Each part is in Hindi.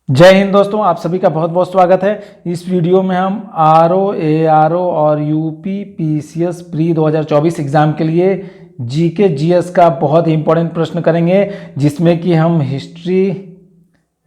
जय हिंद दोस्तों, आप सभी का बहुत बहुत स्वागत है। इस वीडियो में हम आरओ, एआरओ और यूपी पीसीएस प्री 2024 एग्जाम के लिए जीके जीएस का बहुत ही इंपॉर्टेंट प्रश्न करेंगे, जिसमें कि हम हिस्ट्री,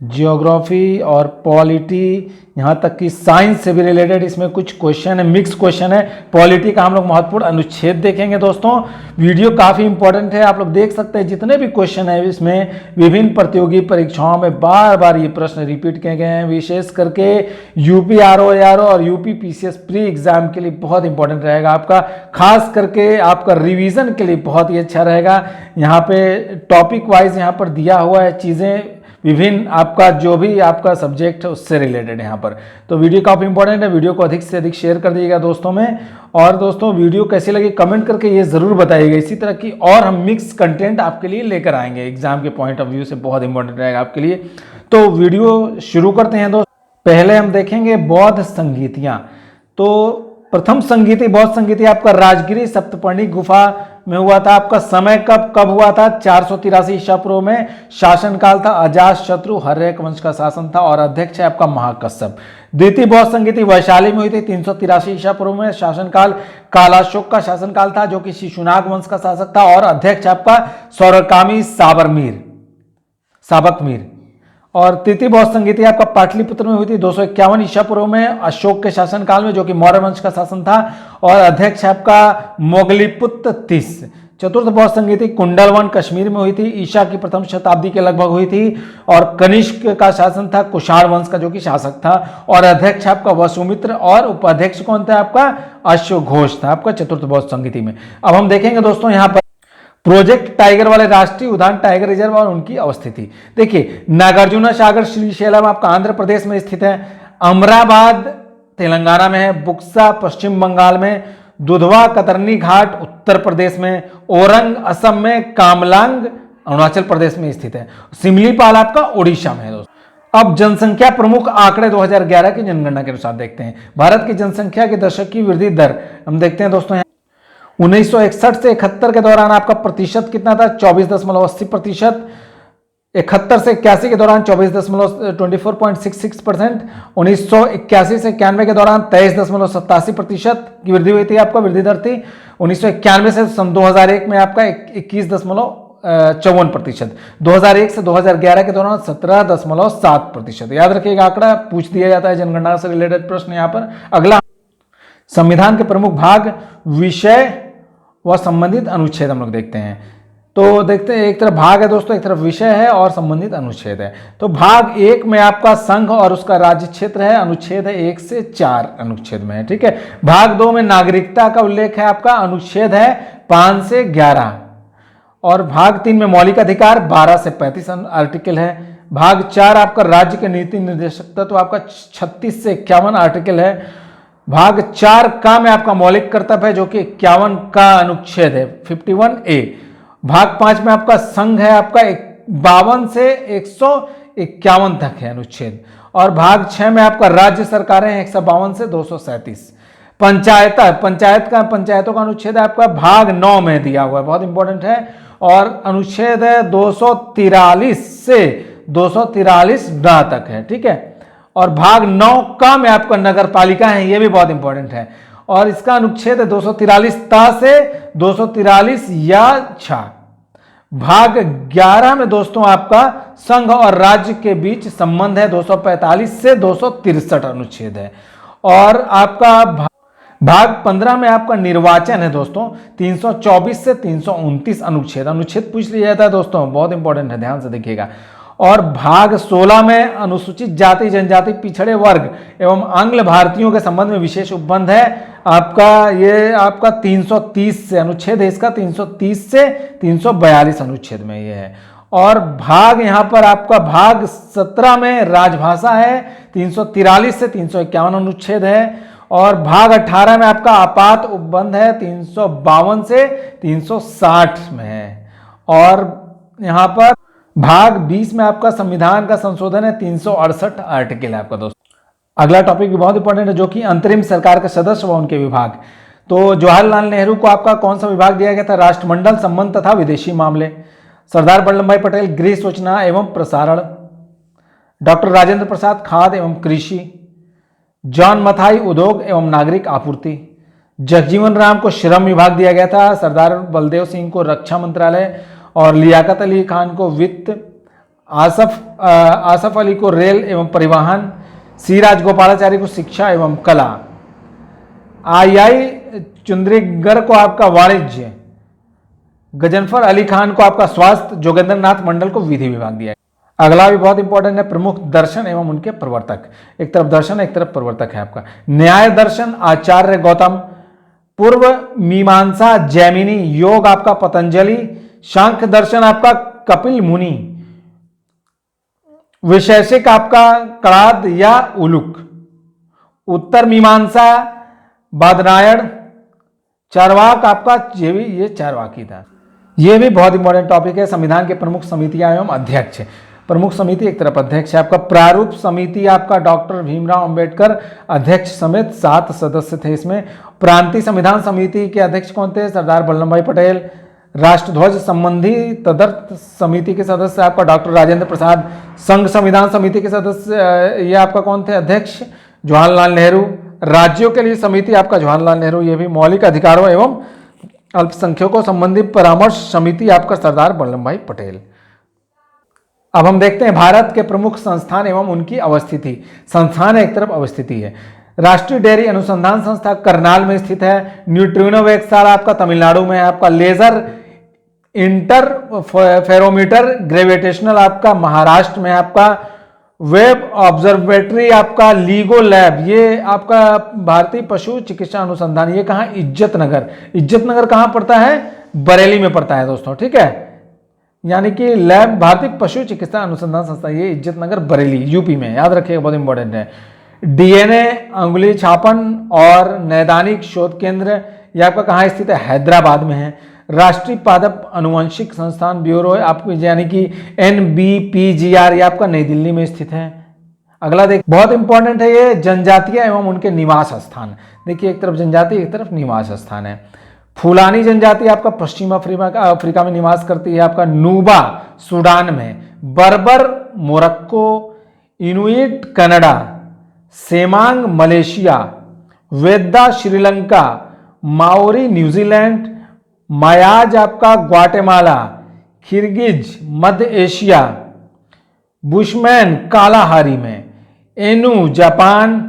जियोग्राफी और पॉलिटी, यहाँ तक कि साइंस से भी रिलेटेड इसमें कुछ क्वेश्चन है, मिक्स क्वेश्चन है। पॉलिटी का हम लोग महत्वपूर्ण अनुच्छेद देखेंगे। दोस्तों वीडियो काफ़ी इंपॉर्टेंट है, आप लोग देख सकते हैं जितने भी क्वेश्चन है इसमें विभिन्न प्रतियोगी परीक्षाओं में बार बार ये प्रश्न रिपीट किए गए हैं। विशेष करके यूपी आरओ, एआरओ और यूपी पीसीएस प्री एग्जाम के लिए बहुत इंपॉर्टेंट रहेगा आपका, खास करके आपका रिवीजन के लिए बहुत ही अच्छा रहेगा। यहाँ पे टॉपिक वाइज यहाँ पर दिया हुआ है चीज़ें, विभिन्न आपका जो भी आपका सब्जेक्ट है उससे रिलेटेड यहाँ पर। तो वीडियो काफ़ी इंपॉर्टेंट है, वीडियो को अधिक से अधिक शेयर कर दीजिएगा दोस्तों में। और दोस्तों वीडियो कैसी लगी कमेंट करके ये ज़रूर बताइएगा। इसी तरह की और हम मिक्स कंटेंट आपके लिए लेकर आएंगे, एग्जाम के पॉइंट ऑफ व्यू से बहुत इंपॉर्टेंट रहेगा आपके लिए। तो वीडियो शुरू करते हैं दोस्तों। पहले हम देखेंगे बौद्ध संगीतियाँ। तो प्रथम संगीति, बौद्ध संगीति आपका राजगिरी सप्तपर्णी गुफा में हुआ था। आपका समय कब हुआ था? 483 ईसा पूर्व में। शासनकाल था अजात शत्रु हर्यक वंश का शासन था और अध्यक्ष है आपका महाकश्यप। द्वितीय बौद्ध संगीति वैशाली में हुई थी 383 ईसा पूर्व में। शासनकाल कालाशोक का शासनकाल था, जो कि शिशुनाग वंश का शासक था और अध्यक्ष आपका सौरकामी साबक मीर। और तृतीय बौद्ध संगीति आपका पाटलिपुत्र में हुई थी 251 ईसा पूर्व में, अशोक के शासनकाल में, जो कि मौर्य वंश का शासन था और अध्यक्ष आपका मोगलीपुत्र तीस। चतुर्थ बौद्ध संगीति कुंडलवन कश्मीर में हुई थी, ईसा की प्रथम शताब्दी के लगभग हुई थी और कनिष्क का शासन था, कुषाण वंश का जो कि शासक था और अध्यक्ष आपका वसुमित्र और उपाध्यक्ष कौन था? आपका अश्वघोष था आपका चतुर्थ बौद्ध संगीति में। अब हम देखेंगे दोस्तों यहाँ पर प्रोजेक्ट टाइगर वाले राष्ट्रीय उद्यान टाइगर रिजर्व और उनकी अवस्थिति। देखिए, नागार्जुना सागर श्रीशैलम आपका आंध्र प्रदेश में स्थित है, अमराबाद तेलंगाना में है, बुक्सा पश्चिम बंगाल में, दुधवा कतरनी घाट उत्तर प्रदेश में, ओरंग असम में, कामलांग अरुणाचल प्रदेश में स्थित है, सिमलीपाल आपका ओडिशा में है दोस्तों। अब जनसंख्या प्रमुख आंकड़े 2011 की जनगणना के अनुसार देखते हैं। भारत की जनसंख्या के दशक की वृद्धि दर हम देखते हैं दोस्तों। 1961 से 71 के दौरान आपका प्रतिशत कितना था? 24.80%। 71 से 81 के दौरान 24.66%। 1981 से 91 के दौरान 23.87% की वृद्धि हुई थी, आपका वृद्धि दर थी। 1991 से सन 2001 में आपका 21.54%। 2001 से 2011 के दौरान 17.7%। याद रखिएगा, आंकड़ा पूछ दिया जाता है जनगणना से रिलेटेड प्रश्न यहाँ पर। अगला संविधान के प्रमुख भाग, विषय व संबंधित अनुच्छेद हम लोग देखते हैं। तो देखते हैं, एक तरफ भाग है दोस्तों, एक तरफ विषय है और संबंधित अनुच्छेद है। तो भाग 1 में आपका संघ और उसका राज्य क्षेत्र है, अनुच्छेद है 1 से 4 अनुच्छेद में है, ठीक है। भाग 2 में नागरिकता का उल्लेख है आपका, अनुच्छेद है 5 से 11। और भाग 3 में मौलिक अधिकार 12 से 35 आर्टिकल है। भाग 4 आपका राज्य के नीति निर्देशक तत्व आपका 36 से 51 आर्टिकल है। भाग 4 का में आपका मौलिक कर्तव्य है, जो कि 51 का अनुच्छेद है 51A। भाग 5 में आपका संघ है आपका 52 से 151 तक है अनुच्छेद। और भाग 6 में आपका राज्य सरकारें 152 से 237। पंचायतों का अनुच्छेद है आपका भाग 9 में दिया हुआ है, बहुत इंपॉर्टेंट है। और अनुच्छेद है 243 से 243 तक है, ठीक है। और भाग 9 का में आपका नगर पालिका है, ये भी बहुत इंपॉर्टेंट है। और इसका अनुच्छेद है 243 ता से 243 या छा। भाग 11 में दोस्तों आपका संघ और राज्य के बीच संबंध है, 245 से 263 अनुच्छेद है। और आपका भाग 15 में आपका निर्वाचन है दोस्तों, 324 से 329 अनुच्छेद पूछ लिया जाता है दोस्तों, बहुत इंपॉर्टेंट है, ध्यान से देखिएगा। और भाग 16 में अनुसूचित जाति जनजाति पिछड़े वर्ग एवं आंग्ल भारतीयों के संबंध में विशेष उपबंध है आपका, ये आपका 330 से अनुच्छेद है इसका, 330 से 342 अनुच्छेद में ये है। और भाग यहाँ पर आपका भाग 17 में राजभाषा है, 343 से 351 अनुच्छेद है। और भाग 18 में आपका आपात उपबंध है, 352 से 360 में है। और यहाँ पर भाग 20 में आपका संविधान का संशोधन है, 368 आर्टिकल है आपका दोस्तों। अगला टॉपिक भी बहुत इंपॉर्टेंट है, जो कि अंतरिम सरकार के सदस्य व उनके विभाग। तो जवाहरलाल नेहरू को आपका कौन सा विभाग दिया गया था? राष्ट्रमंडल संबंध तथा विदेशी मामले। सरदार वल्लभ भाई पटेल गृह सूचना एवं प्रसारण। डॉक्टर राजेंद्र प्रसाद खाद्य एवं कृषि, जॉन मथाई उद्योग एवं नागरिक आपूर्ति, जगजीवन राम को श्रम विभाग दिया गया था, सरदार बलदेव सिंह को रक्षा मंत्रालय और लियाकत अली खान को वित्त, आसफ अली को रेल एवं परिवहन, सी राजगोपालाचारी को शिक्षा एवं कला, आई चुंद्रीगढ़ को आपका वाणिज्य, गजनफर अली खान को आपका स्वास्थ्य, जोगेंद्र नाथ मंडल को विधि विभाग दिया। अगला भी बहुत इंपॉर्टेंट है, प्रमुख दर्शन एवं उनके प्रवर्तक। एक तरफ दर्शन एक तरफ प्रवर्तक है आपका। न्याय दर्शन आचार्य गौतम, पूर्व मीमांसा जैमिनी, योग आपका पतंजलि, सांख्य दर्शन आपका कपिल मुनि, वैशेषिक आपका कणाद या उलुक, उत्तर मीमांसा बादरायण, चारवाक आपका ये चारवाकी था। ये भी बहुत इंपॉर्टेंट टॉपिक है। संविधान के प्रमुख समितियां एवं अध्यक्ष। प्रमुख समिति एक तरफ अध्यक्ष है आपका। प्रारूप समिति आपका डॉक्टर भीमराव अंबेडकर अध्यक्ष समेत 7 सदस्य थे इसमें। प्रांतीय संविधान समिति के अध्यक्ष कौन थे? सरदार वल्लभ भाई पटेल। राष्ट्रध्वज संबंधी तदर्थ समिति के सदस्य आपका डॉक्टर राजेंद्र प्रसाद। संघ संविधान समिति के सदस्य ये आपका कौन थे? अध्यक्ष जवाहरलाल नेहरू। राज्यों के लिए समिति आपका जवाहरलाल नेहरू। ये भी मौलिक अधिकारों एवं अल्पसंख्यकों संबंधी परामर्श समिति आपका सरदार वल्लभ भाई पटेल। अब हम देखते हैं भारत के प्रमुख संस्थान एवं उनकी अवस्थिति। संस्थान एक तरफ अवस्थिति है। राष्ट्रीय डेयरी अनुसंधान संस्था करनाल में स्थित है। न्यूट्रिनो वेधशाला आपका तमिलनाडु में है। आपका लेजर इंटरफेरोमीटर ग्रेविटेशनल आपका महाराष्ट्र में है। आपका वेब ऑब्जर्वेटरी आपका लीगो लैब, ये आपका भारतीय पशु चिकित्सा अनुसंधान, ये कहाँ? इज्जतनगर। इज्जतनगर कहाँ पड़ता है? बरेली में पड़ता है दोस्तों, ठीक है। यानी कि लैब भारतीय पशु चिकित्सा अनुसंधान संस्था, ये इज्जतनगर बरेली यूपी में, याद रखिएगा, बहुत इंपॉर्टेंट है। डीएनए अंगुली छापन और नैदानिक शोध केंद्र, ये आपका कहाँ स्थित है? हैदराबाद में है। राष्ट्रीय पादप अनुवंशिक संस्थान ब्यूरो आपको यानी कि NBPGR, ये आपका नई दिल्ली में स्थित है। अगला देख, बहुत इंपॉर्टेंट है ये, जनजातियां एवं उनके निवास स्थान। देखिए एक तरफ जनजाति एक तरफ निवास स्थान है। फुलानी जनजाति आपका पश्चिम अफ्रीका में निवास करती है। आपका नूबा सूडान में, Berber Morocco, Inuit Canada, Semang Malaysia, Vedda Sri Lanka, Maori New Zealand, Mayas आपका ग्वाटेमाला, किर्गिज मध्य एशिया, बुशमैन कालाहारी में, एनु जापान,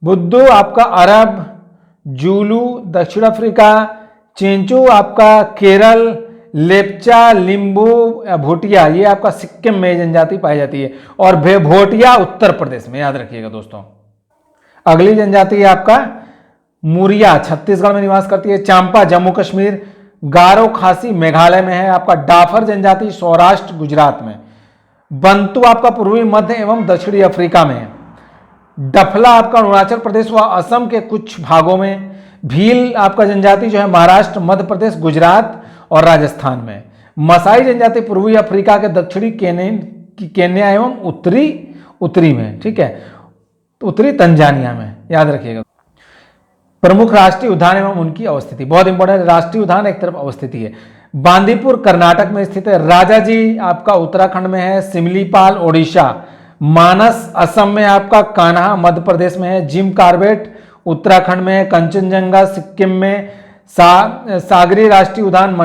बुद्धू आपका अरब, जूलू दक्षिण अफ्रीका, चेंचू आपका केरल, लेप्चा लिम्बू भोटिया, ये आपका सिक्किम में जनजाति पाई जाती है। और भोटिया उत्तर प्रदेश में, याद रखिएगा दोस्तों। अगली जनजाति है आपका मुरिया, छत्तीसगढ़ में निवास करती है। चांपा जम्मू कश्मीर, गारो खासी मेघालय में है। आपका डाफर जनजाति सौराष्ट्र गुजरात में। बंतु आपका पूर्वी मध्य एवं दक्षिणी अफ्रीका में है। डफला आपका अरुणाचल प्रदेश व असम के कुछ भागों में। भील आपका जनजाति जो है महाराष्ट्र, मध्य प्रदेश, गुजरात और राजस्थान में। मसाई जनजाति पूर्वी अफ्रीका के दक्षिणी केन्या एवं उत्तरी में, ठीक है, उत्तरी तंजानिया में, याद रखिएगा। प्रमुख राष्ट्रीय उद्यान एवं उनकी अवस्थिति, बहुत इंपॉर्टेंट। राष्ट्रीय उद्यान एक तरफ अवस्थिति है। बांदीपुर कर्नाटक में स्थित है। राजाजी आपका उत्तराखंड में है। सिमलीपाल ओडिशा, मानस असम में, आपका कान्हा मध्य प्रदेश में है। जिम कार्बेट उत्तराखंड में है। कंचनजंगा सिक्किम में। सागरी राष्ट्रीय उद्यान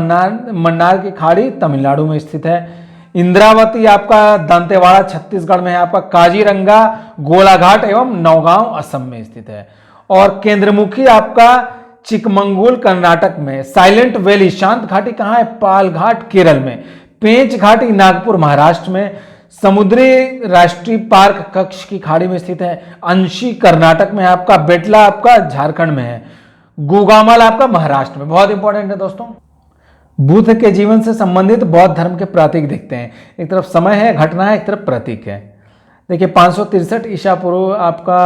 मन्नार की खाड़ी तमिलनाडु में स्थित है। इंद्रावती आपका दंतेवाड़ा छत्तीसगढ़ में है। आपका काजीरंगा गोलाघाट एवं नौगांव असम में स्थित है। और केंद्रमुखी आपका चिकमंगलूर कर्नाटक में। साइलेंट वैली शांत घाटी कहाँ है? पालघाट केरल में। पेंच घाटी नागपुर महाराष्ट्र में। समुद्री राष्ट्रीय पार्क कच्छ की खाड़ी में स्थित है। अंशी कर्नाटक में। आपका बेटला आपका झारखंड में है। गुगामल आपका महाराष्ट्र में। बहुत इंपॉर्टेंट है दोस्तों। बुद्ध के जीवन से संबंधित बौद्ध धर्म के प्रतीक देखते हैं। एक तरफ समय है, घटना है, एक तरफ प्रतीक है। देखिए 563 ईसा पूर्व आपका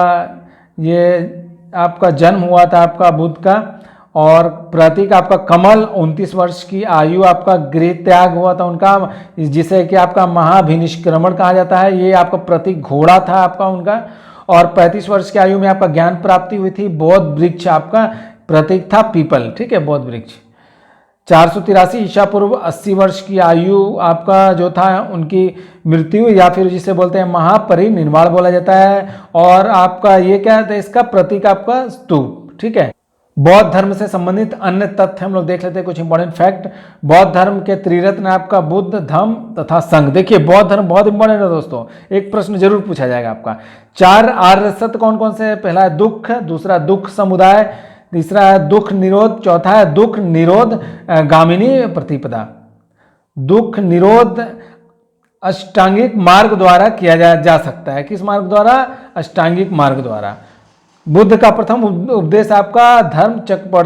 ये आपका जन्म हुआ था आपका बुद्ध का। और प्रतीक आपका कमल, 29 वर्ष की आयु आपका गृह त्याग हुआ था उनका, जिसे कि आपका महाभिनिष्क्रमण कहा जाता है। ये आपका प्रतीक घोड़ा था आपका उनका। और 35 वर्ष की आयु में आपका ज्ञान प्राप्ति हुई थी। बौद्ध वृक्ष आपका प्रतीक था पीपल, ठीक है, बौद्ध वृक्ष। 483 ईसा पूर्व 80 वर्ष की आयु आपका जो था उनकी मृत्यु, या फिर जिसे बोलते हैं महापरिनिर्वाण बोला जाता है। और आपका ये क्या है, इसका प्रतीक आपका स्तूप। ठीक है। बौद्ध धर्म से संबंधित अन्य तथ्य हम लोग देख लेते हैं, कुछ इंपॉर्टेंट फैक्ट। बौद्ध धर्म के त्रिरत्न आपका बुद्ध, धम्म तथा संघ। देखिए बौद्ध धर्म बहुत इंपॉर्टेंट है दोस्तों, एक प्रश्न जरूर पूछा जाएगा आपका। 4 आर्य सत्य कौन कौन से है? पहला है दुख, दूसरा दुख समुदाय, तीसरा है दुख निरोध, चौथा है दुख निरोध गामिनी प्रतिपदा। दुख निरोध अष्टांगिक मार्ग द्वारा किया जा सकता है। किस मार्ग द्वारा? अष्टांगिक मार्ग द्वारा। बुद्ध का प्रथम उपदेश आपका धर्म चक्र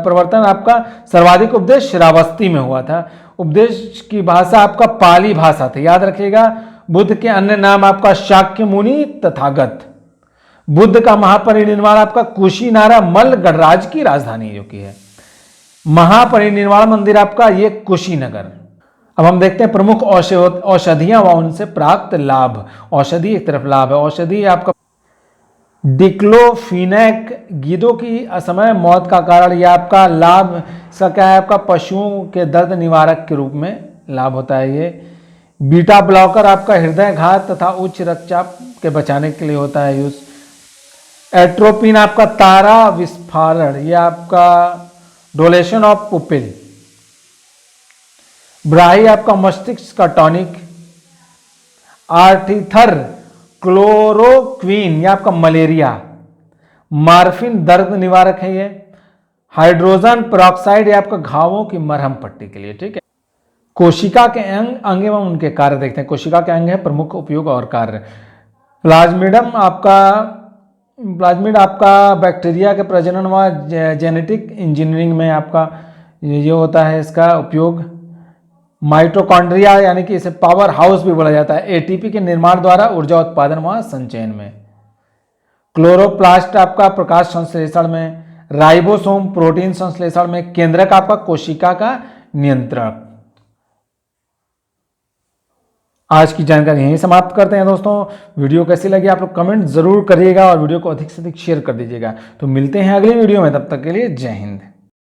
प्रवर्तन आपका सर्वाधिक उपदेश श्रावस्ती में हुआ था। उपदेश की भाषा आपका पाली भाषा थी, याद रखिएगा। बुद्ध के अन्य नाम आपका शाक्य मुनि, तथागत। बुद्ध का महापरिनिर्वाण आपका कुशीनारा मल्ल गणराज की राजधानी जो कि है। महापरिनिर्वाण मंदिर आपका ये कुशीनगर। अब हम देखते हैं प्रमुख औषधियां व उनसे प्राप्त लाभ। औषधि एक तरफ, लाभ है। औषधि आपका डिक्लोफिनेक गीदों की असमय मौत का कारण, यह आपका लाभ इसका क्या है? आपका पशुओं के दर्द निवारक के रूप में लाभ होता है ये। बीटा ब्लॉकर आपका हृदयघात तथा उच्च रक्तचाप के बचाने के लिए होता है यूज। एट्रोपिन आपका तारा विस्फारण, यह आपका डोलेशन ऑफ पुपिल। ब्राही आपका मस्तिष्क का टॉनिक। आर्थिथर क्लोरोक्वीन, यह आपका मलेरिया। मार्फिन दर्द निवारक है ये। हाइड्रोजन पेरोक्साइड, यह आपका घावों की मरहम पट्टी के लिए। ठीक है। कोशिका के अंग एवं उनके कार्य देखते हैं। कोशिका के अंग है प्रमुख उपयोग और कार्य। प्लाज्मिड आपका बैक्टीरिया के प्रजनन व जेनेटिक इंजीनियरिंग में आपका ये होता है इसका उपयोग। माइटोकॉन्ड्रिया यानी कि इसे पावर हाउस भी बोला जाता है, एटीपी के निर्माण द्वारा ऊर्जा उत्पादन व संचयन में। क्लोरोप्लास्ट आपका प्रकाश संश्लेषण में। राइबोसोम प्रोटीन संश्लेषण में। केंद्रक आपका कोशिका का नियंत्रक। आज की जानकारी यहीं समाप्त करते हैं दोस्तों। वीडियो कैसी लगी आप लोग कमेंट जरूर करिएगा और वीडियो को अधिक से अधिक शेयर कर दीजिएगा। तो मिलते हैं अगली वीडियो में, तब तक के लिए जय हिंद।